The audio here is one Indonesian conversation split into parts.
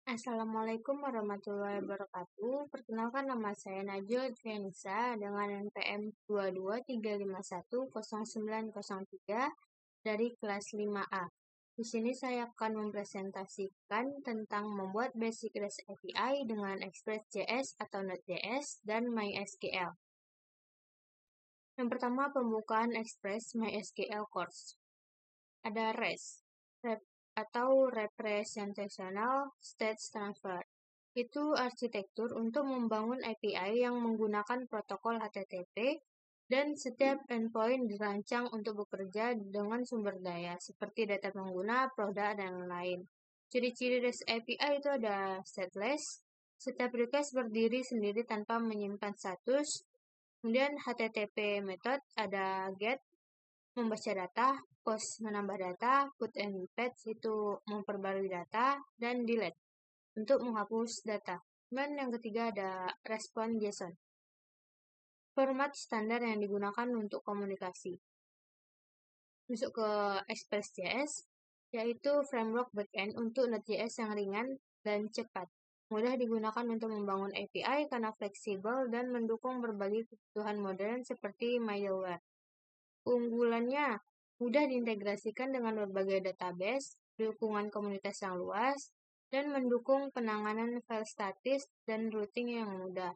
Assalamualaikum warahmatullahi wabarakatuh. Perkenalkan nama saya Najwa Fianisa dengan NPM 223510903 dari kelas 5A. Di sini saya akan mempresentasikan tentang membuat basic REST API dengan Express.js atau Node.js dan MySQL. Yang pertama, pembukaan Express MySQL course. Ada REST atau Representational State Transfer. Itu arsitektur untuk membangun API yang menggunakan protokol HTTP dan setiap endpoint dirancang untuk bekerja dengan sumber daya seperti data pengguna, produk, dan lain. Ciri-ciri REST API itu ada stateless, setiap request berdiri sendiri tanpa menyimpan status. Kemudian HTTP method ada get, membaca data, post menambah data, put and fetch itu memperbarui data, dan delete untuk menghapus data. Dan yang ketiga ada response JSON. Format standar yang digunakan untuk komunikasi. Masuk ke Express.js, yaitu framework backend untuk Node.js yang ringan dan cepat. Mudah digunakan untuk membangun API karena fleksibel dan mendukung berbagai kebutuhan modern seperti middleware. Keunggulannya, mudah diintegrasikan dengan berbagai database, dukungan komunitas yang luas, dan mendukung penanganan file statis dan routing yang mudah.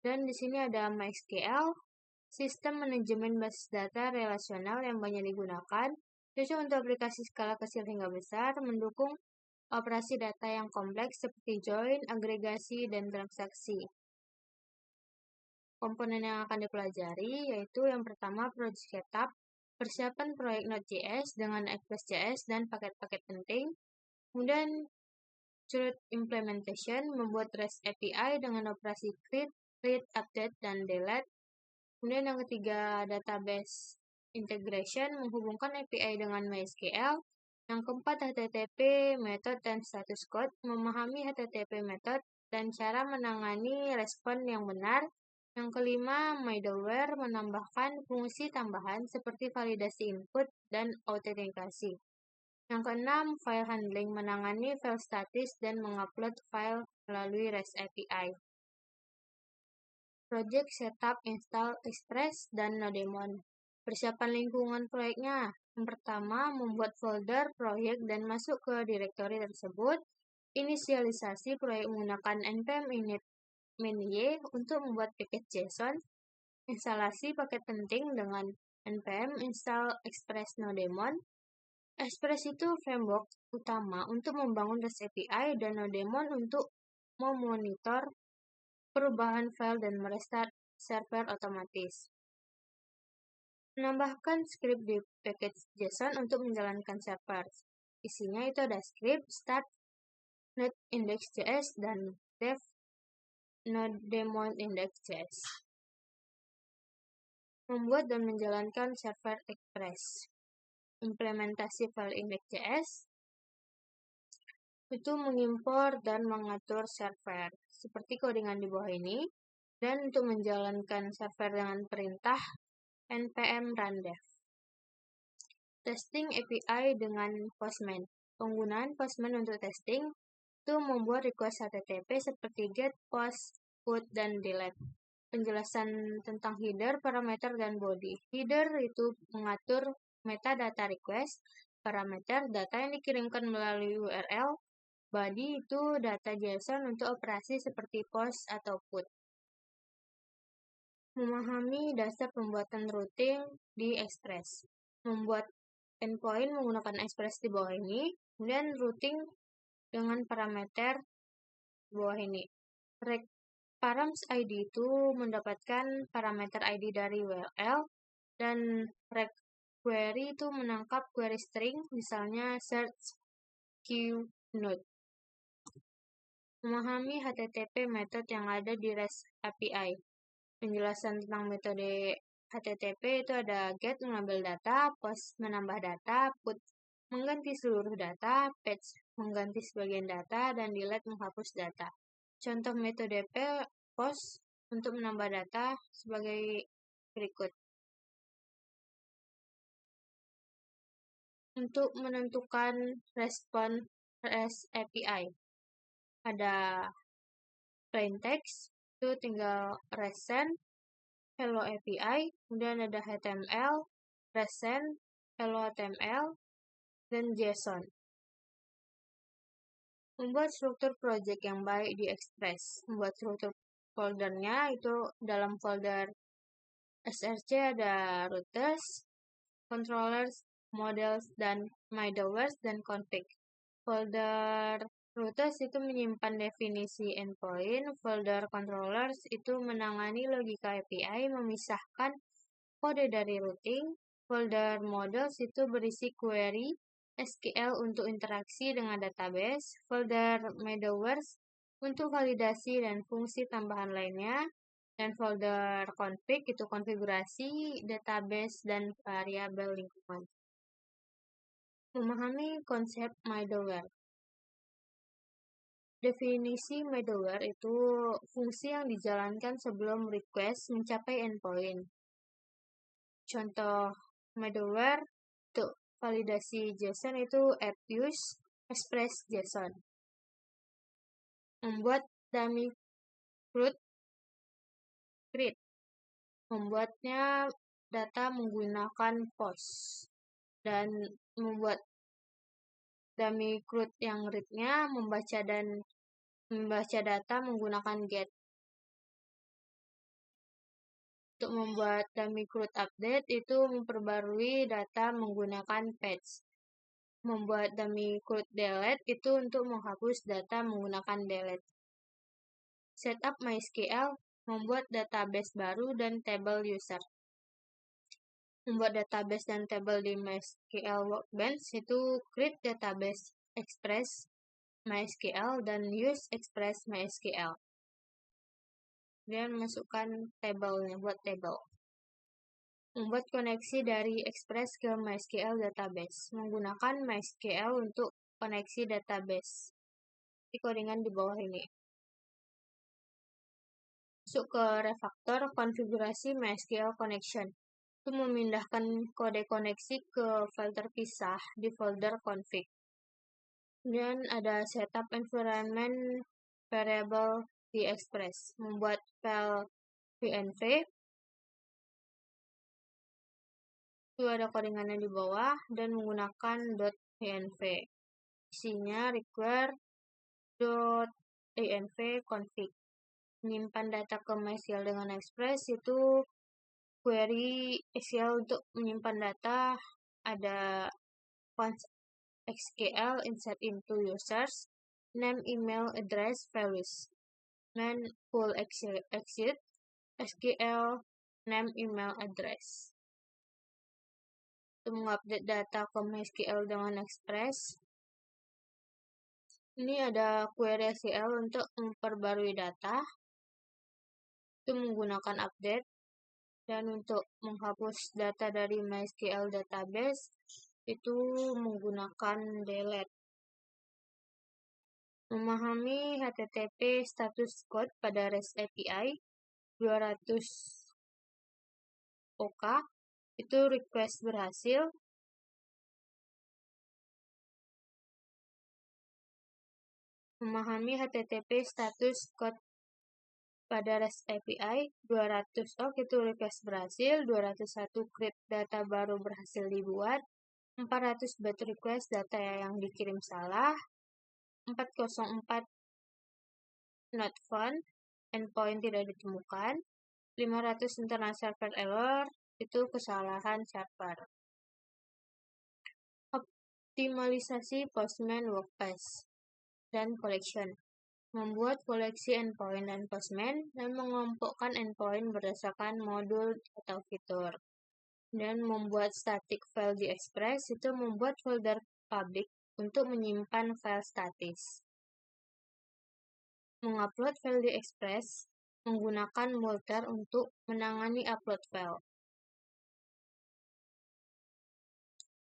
Dan di sini ada MySQL, sistem manajemen basis data relasional yang banyak digunakan, cocok untuk aplikasi skala kecil hingga besar, mendukung operasi data yang kompleks seperti join, agregasi, dan transaksi. Komponen yang akan dipelajari yaitu yang pertama project setup, persiapan proyek Node.js dengan Express.js dan paket-paket penting. Kemudian Truth implementation, membuat REST API dengan operasi create, read, update, dan delete. Kemudian yang ketiga database integration, menghubungkan API dengan MySQL. Yang keempat HTTP method dan status code, memahami HTTP method dan cara menangani respon yang benar. Yang kelima, middleware, menambahkan fungsi tambahan seperti validasi input dan autentikasi. Yang keenam, file handling, menangani file statis dan mengupload file melalui REST API. Project setup, install Express, dan Nodemon. Persiapan lingkungan proyeknya. Yang pertama, membuat folder proyek dan masuk ke direktori tersebut. Inisialisasi proyek menggunakan npm init -y untuk membuat paket JSON. Instalasi paket penting dengan npm install Express Nodemon. Express itu framework utama untuk membangun REST API dan Nodemon untuk memonitor perubahan file dan merestart server otomatis. Menambahkan script di package JSON untuk menjalankan server. Isinya itu ada script start node index.js dan dev nodemon index.js. Membuat dan menjalankan server Express. Implementasi file index.js itu mengimpor dan mengatur server seperti codingan di bawah ini, dan untuk menjalankan server dengan perintah npm rundev. Testing API dengan Postman. Penggunaan Postman untuk testing itu membuat request HTTP seperti get, post, put, dan delete. Penjelasan tentang header, parameter, dan body. Header itu mengatur metadata request, parameter data yang dikirimkan melalui URL, body itu data JSON untuk operasi seperti post atau put. Memahami dasar pembuatan routing di Express. Membuat endpoint menggunakan Express di bawah ini, kemudian routing dengan parameter di bawah ini. Params ID itu mendapatkan parameter ID dari URL, dan query itu menangkap query string, misalnya search qnode. Memahami HTTP method yang ada di REST API. Penjelasan tentang metode HTTP itu ada get, mengambil data, post, menambah data, put, mengganti seluruh data, fetch, mengganti sebagian data, dan delete, menghapus data. Contoh metode post untuk menambah data sebagai berikut. Untuk menentukan respon REST API. ada plain text, itu tinggal resend, hello API, kemudian ada HTML, resend, hello HTML, dan JSON. Membuat struktur project yang baik di Express. Membuat struktur foldernya itu dalam folder SRC ada routers, controllers, models, dan middlewares, dan config. Folder routers itu menyimpan definisi endpoint, folder controllers itu menangani logika API, memisahkan kode dari routing, folder models itu berisi query, SQL untuk interaksi dengan database, folder middlewares untuk validasi dan fungsi tambahan lainnya, dan folder config itu konfigurasi, database, dan variabel lingkungan. Memahami konsep middleware. Definisi middleware itu fungsi yang dijalankan sebelum request mencapai endpoint. Contoh middleware untuk validasi JSON itu AppUse Express JSON. Membuat dummy CRUD. Membuatnya data menggunakan POST. Dan membuat dummy CRUD yang read-nya membaca data menggunakan GET. Untuk membuat dummy CRUD update itu memperbarui data menggunakan patch. Membuat dummy CRUD delete itu untuk menghapus data menggunakan delete. Setup MySQL, membuat database baru dan table user. Membuat database dan table di MySQL Workbench itu create database Express MySQL dan use Express MySQL. Dan masukkan tabelnya, buat table. Membuat koneksi dari Express ke MySQL database. Menggunakan MySQL untuk koneksi database. Di codingan di bawah ini. Masuk ke refactor konfigurasi MySQL connection. Itu memindahkan kode koneksi ke file terpisah di folder config. Kemudian ada setup environment variable di Express. Membuat file .env. Itu ada codingannya di bawah dan menggunakan .env. Isinya require .env config. Menyimpan data ke MySQL dengan Express itu query SQL untuk menyimpan data ada once SQL insert into users name email address values then full exit SQL name email address. Untuk mengupdate data ke MySQL dengan Express, ini ada query SQL untuk memperbarui data itu menggunakan update. Dan untuk menghapus data dari MySQL database itu menggunakan delete. Memahami HTTP status code pada REST API 200 OK itu request berhasil. Memahami HTTP status code pada REST API 200 OK itu request berhasil, 201 create data baru berhasil dibuat, 400 bad request data yang dikirim salah, 404 not found, endpoint tidak ditemukan, 500 internal server error, itu kesalahan server. Optimalisasi Postman Workspace dan Collection. Membuat koleksi endpoint dan Postman dan mengelompokkan endpoint berdasarkan modul atau fitur. Dan membuat static file di Express itu membuat folder public untuk menyimpan file statis. Mengupload file di Express menggunakan Multer untuk menangani upload file.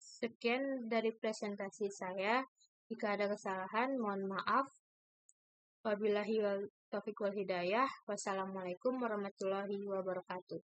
Sekian dari presentasi saya. Jika ada kesalahan, mohon maaf. Wabillahi taufiq wal hidayah. Wassalamualaikum warahmatullahi wabarakatuh.